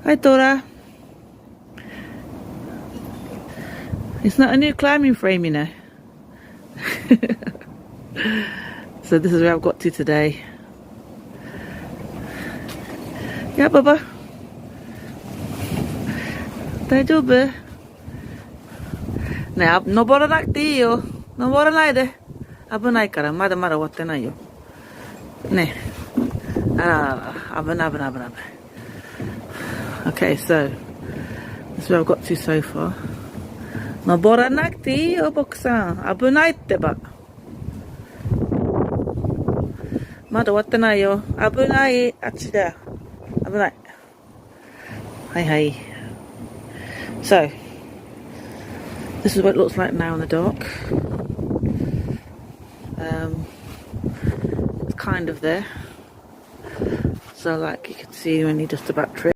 Hi Dora. It's not a new climbing frame, you know. So this is where I've got to today. Yeah, Baba. 大丈夫ねえ、登らなくていいよ。登らないで。危ないから、まだまだ終わってないよ。ねえ。あらあら、危ない危ない危ない。Okay, so, that's where I've got to so far. 登らなくていいよ、僕さん。危ないってば。まだ終わってないよ。危ない。あっちだ。危ない。はいはい。So, this is what it looks like now in the dark. It's kind of there. So like you can see when you just about trip.